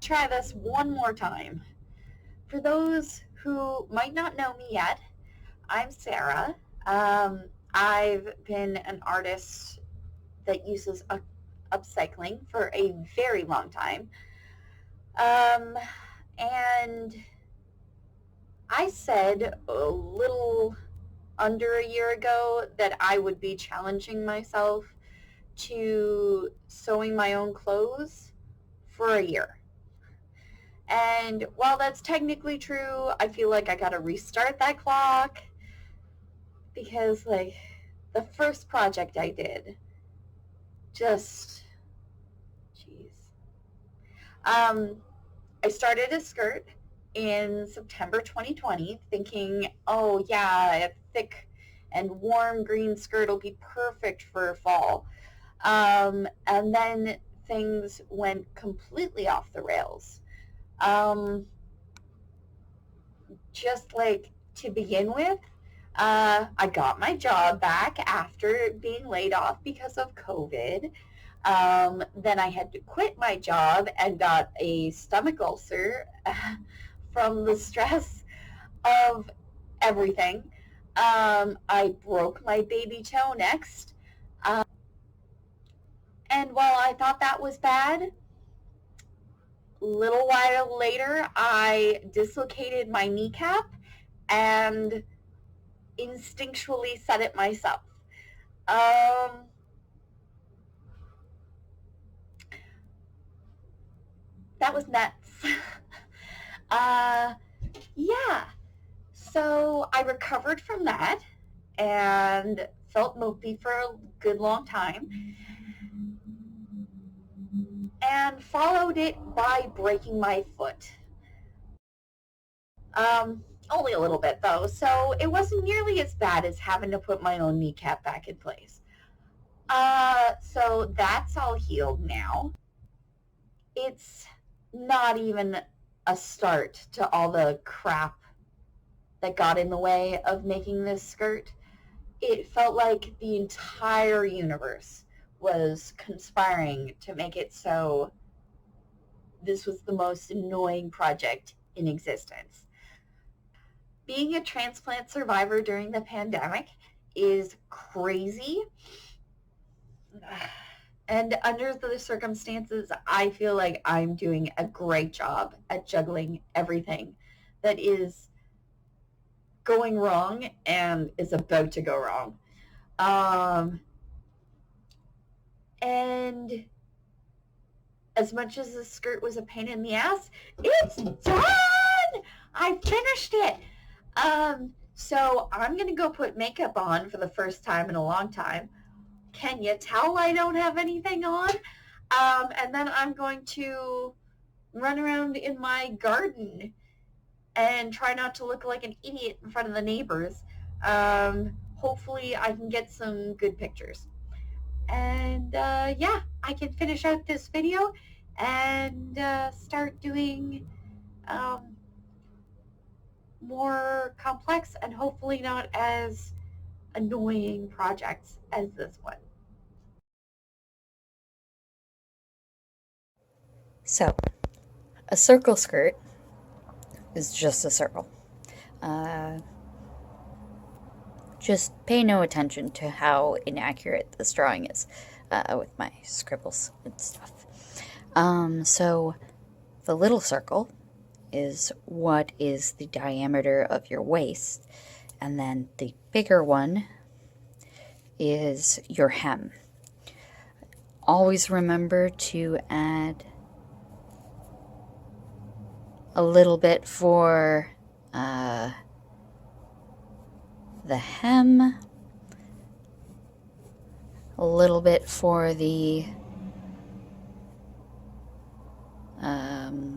try this one more time. For those who might not know me yet, I'm Sarah. I've been an artist that uses upcycling for a very long time. And I said a little under a year ago that I would be challenging myself to sewing my own clothes for a year. And while that's technically true, I feel like I gotta restart that clock because, like, the first project I did just, jeez. I started a skirt in September 2020 thinking, oh yeah, a thick and warm green skirt will be perfect for fall. And then things went completely off the rails. Just like to begin with, I got my job back after being laid off because of COVID. Then I had to quit my job and got a stomach ulcer from the stress of everything. I broke my baby toe next. And while I thought that was bad, a little while later, I dislocated my kneecap and instinctually set it myself. That was nuts. Yeah. So I recovered from that and felt mopey for a good long time and followed it by breaking my foot. Only a little bit though, so it wasn't nearly as bad as having to put my own kneecap back in place. So that's all healed now. It's not even a start to all the crap that got in the way of making this skirt. It felt like the entire universe was conspiring to make it so this was the most annoying project in existence. Being a transplant survivor during the pandemic is crazy. And under the circumstances, I feel like I'm doing a great job at juggling everything that is going wrong and is about to go wrong. And as much as the skirt was a pain in the ass, it's done! I finished it! So I'm going to go put makeup on for the first time in a long time. Can you tell I don't have anything on? And then I'm going to run around in my garden and try not to look like an idiot in front of the neighbors. Hopefully I can get some good pictures. And yeah, I can finish out this video and start doing more complex and hopefully not as annoying projects as this one. So, a circle skirt is just a circle. Just pay no attention to how inaccurate this drawing is with my scribbles and stuff. So, the little circle is what is the diameter of your waist, and then the bigger one is your hem. Always remember to add a little bit for the hem, a little bit for the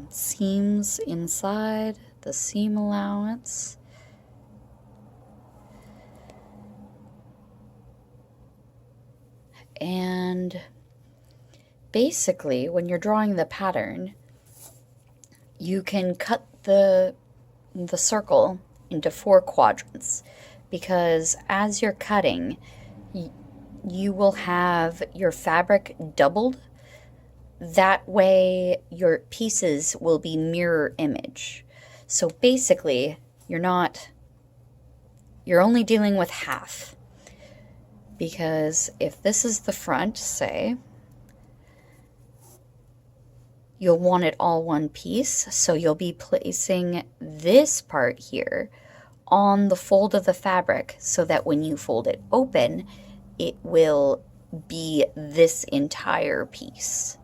seams inside, the seam allowance. And basically, when you're drawing the pattern, you can cut the circle into 4 quadrants, because as you're cutting, you will have your fabric doubled. that way your pieces will be mirror image. So basically, you're only dealing with half. Because if this is the front, say, you'll want it all one piece. So you'll be placing this part here on the fold of the fabric so that when you fold it open, it will be this entire piece.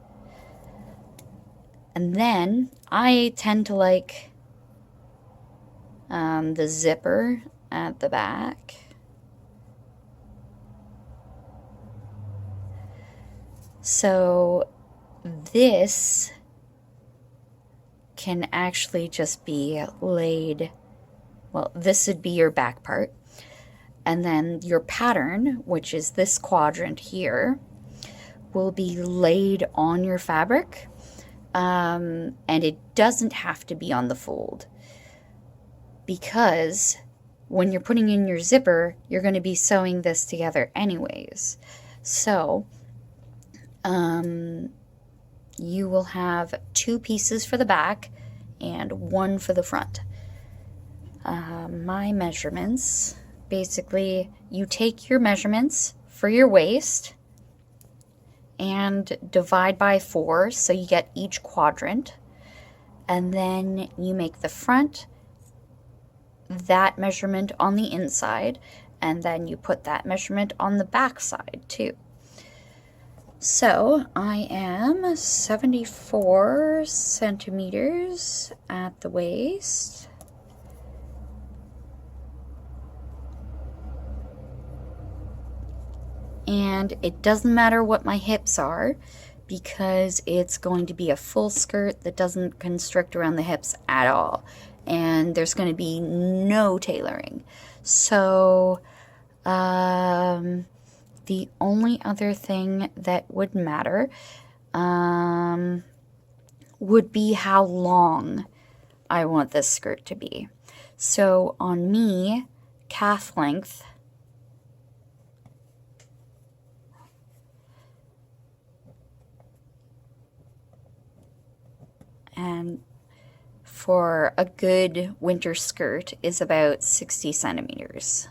And then I tend to like the zipper at the back. So this can actually just be laid, well, this would be your back part. And then your pattern, which is this quadrant here, will be laid on your fabric. And it doesn't have to be on the fold. Because when you're putting in your zipper, you're going to be sewing this together anyways. So you will have 2 pieces for the back and 1 for the front. My measurements, basically you take your measurements for your waist and divide by 4 so you get each quadrant, and then you make the front that measurement on the inside, and then you put that measurement on the back side too. So I am 74 centimeters at the waist. And it doesn't matter what my hips are because it's going to be a full skirt that doesn't constrict around the hips at all. And there's going to be no tailoring. So the only other thing that would matter would be how long I want this skirt to be. So on me, calf length, and for a good winter skirt is about 60 centimeters.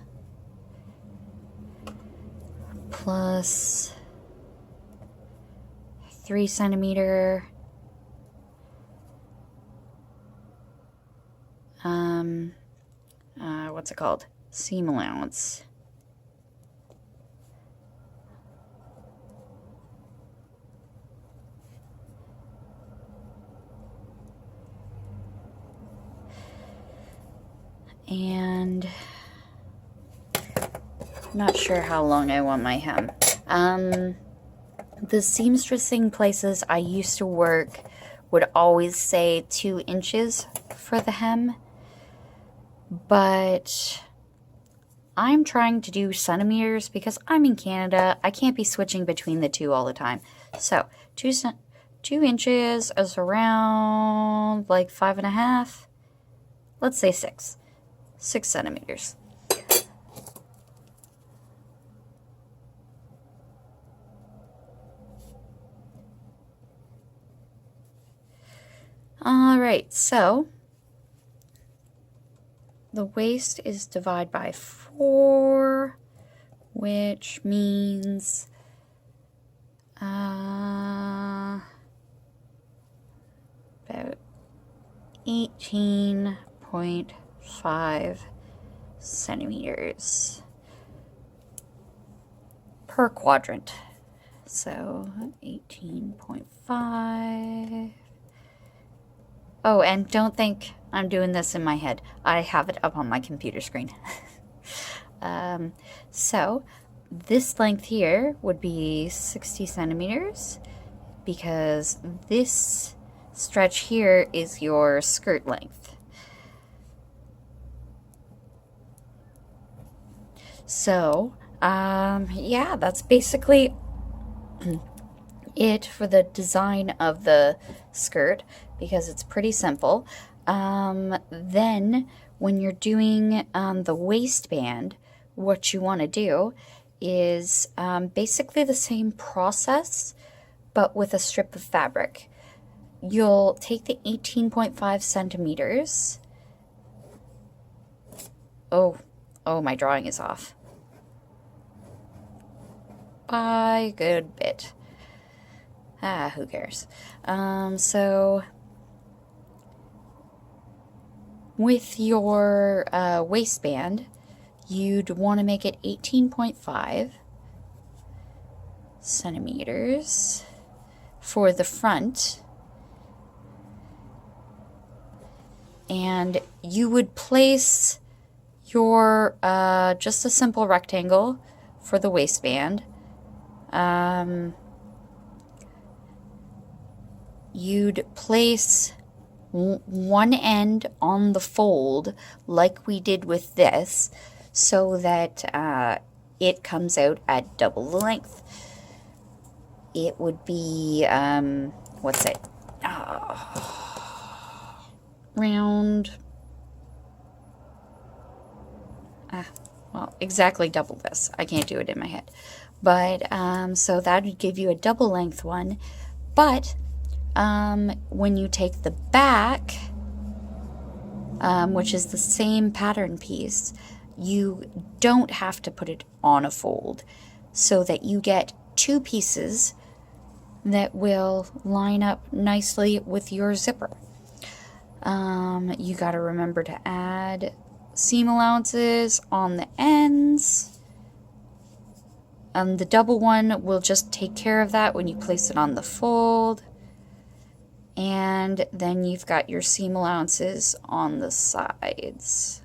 Plus 3 centimeter what's it called? Seam allowance. And I'm not sure how long I want my hem. The seamstressing places I used to work would always say 2 inches for the hem, but I'm trying to do centimeters because I'm in Canada. I can't be switching between the two all the time. So 2 inches is around like 5.5. Let's say 6 centimeters. All right, so the waist is divided by 4, which means about 18.5 centimeters per quadrant. So 18.5. Oh, and don't think I'm doing this in my head. I have it up on my computer screen. So this length here would be 60 centimeters because this stretch here is your skirt length. So, yeah, that's basically it for the design of the skirt because it's pretty simple. Then when you're doing the waistband, what you want to do is basically the same process, but with a strip of fabric. You'll take the 18.5 centimeters. Oh, my drawing is off by a good bit. Who cares? So with your waistband, you'd want to make it 18.5 centimeters for the front. And you would place your, just a simple rectangle for the waistband. You'd place one end on the fold like we did with this, so that it comes out at double the length. It would be, what's it? Round, well, exactly double this. I can't do it in my head. But, so that would give you a double length one. But, when you take the back, which is the same pattern piece, you don't have to put it on a fold, so that you get two pieces that will line up nicely with your zipper. You got to remember to add seam allowances on the ends. The double one will just take care of that when you place it on the fold. And then you've got your seam allowances on the sides.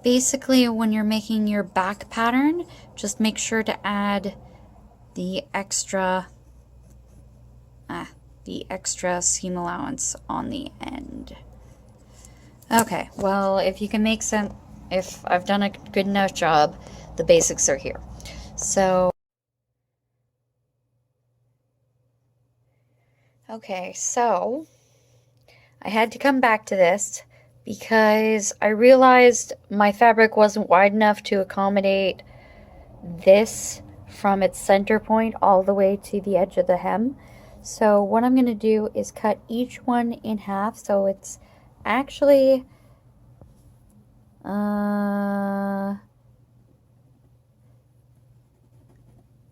Basically, when you're making your back pattern, just make sure to add the extra seam allowance on the end. Okay, well, if you can make sense, if I've done a good enough job, the basics are here. So, okay, so I had to come back to this because I realized my fabric wasn't wide enough to accommodate this from its center point all the way to the edge of the hem. So what I'm going to do is cut each one in half, so it's actually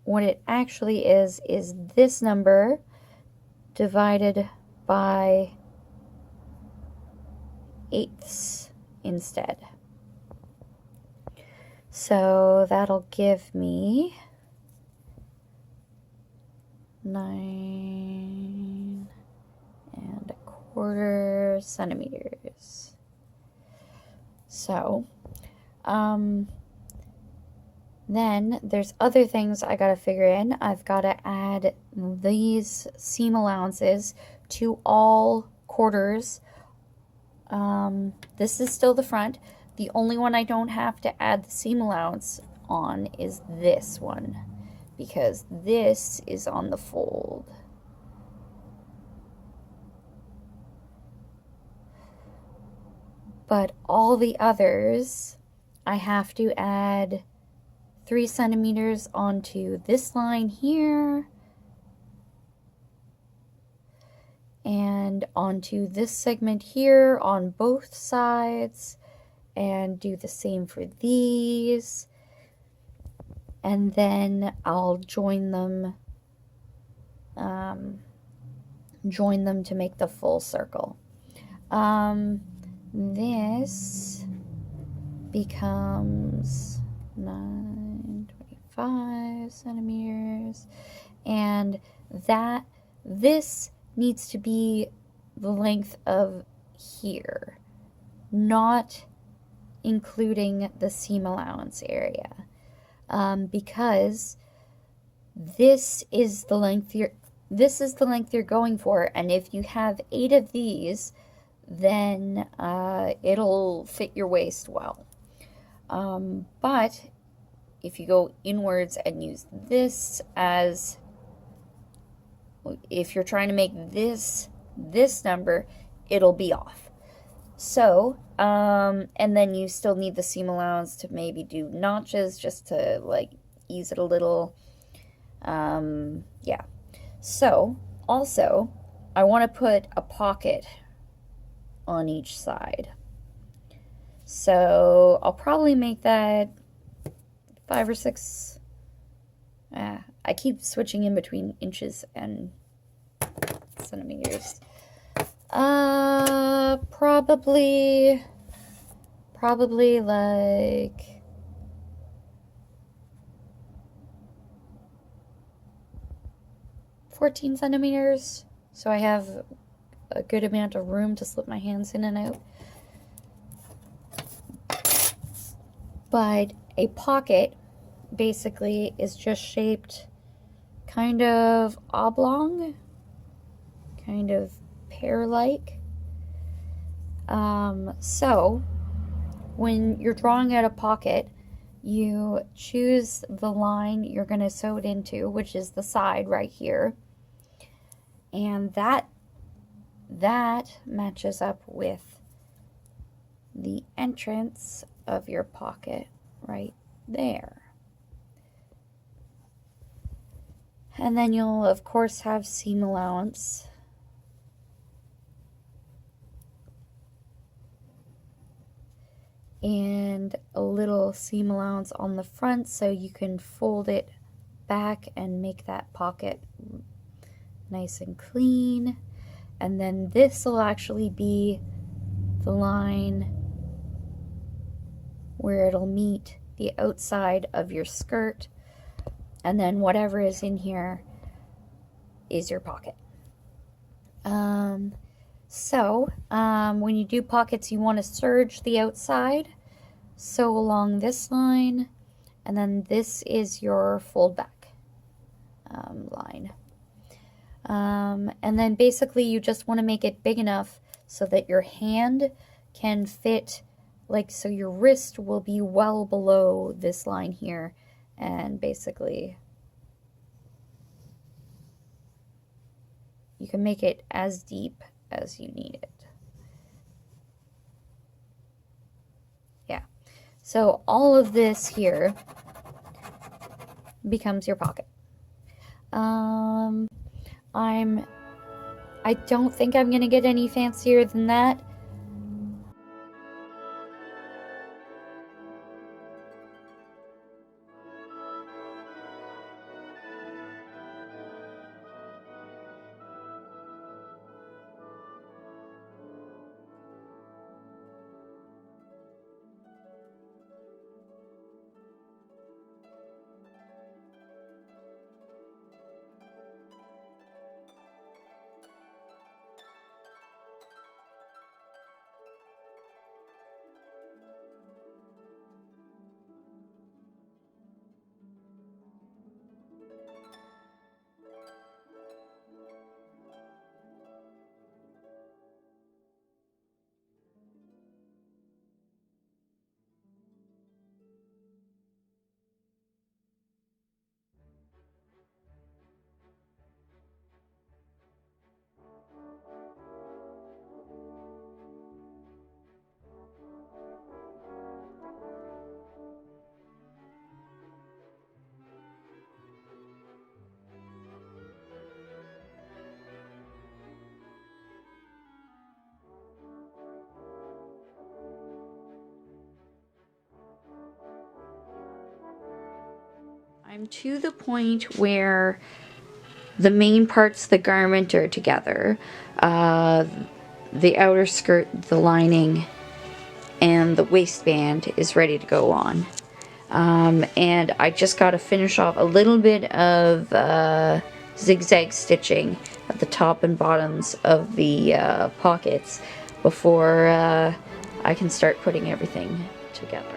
what it actually is this number divided by eighths instead. So that'll give me 9.25 centimeters. So, then there's other things I gotta figure in. I've gotta add these seam allowances to all quarters. This is still the front. The only one I don't have to add the seam allowance on is this one, because this is on the fold. But all the others, I have to add 3 centimeters onto this line here, and onto this segment here on both sides, and do the same for these, and then I'll join them to make the full circle. This becomes 9.25 centimeters, and this needs to be the length of here, not including the seam allowance area, because this is the length you're going for, and if you have 8 of these, then it'll fit your waist well. But if you go inwards and use this as, if you're trying to make this number, it'll be off. So And then you still need the seam allowance to maybe do notches just to like ease it a little. Yeah. So also I want to put a pocket on each side. So I'll probably make that 5 or 6. I keep switching in between inches and centimeters. Probably like 14 centimeters. So I have a good amount of room to slip my hands in and out. But a pocket basically is just shaped kind of oblong, kind of pear-like. So when you're drawing out a pocket, you choose the line you're going to sew it into, which is the side right here. And that matches up with the entrance of your pocket right there. And then you'll of course have seam allowance. And a little seam allowance on the front so you can fold it back and make that pocket nice and clean. And then this will actually be the line where it'll meet the outside of your skirt, and then whatever is in here is your pocket. When you do pockets, you want to serge the outside, sew along this line, and then this is your fold back line. And then basically you just want to make it big enough so that your hand can fit, like, so your wrist will be well below this line here, and basically you can make it as deep as you need it. Yeah. So all of this here becomes your pocket. I don't think I'm gonna get any fancier than that. I'm to the point where the main parts of the garment are together. The outer skirt, the lining, and the waistband is ready to go on. And I just got to finish off a little bit of zigzag stitching at the top and bottoms of the pockets before I can start putting everything together.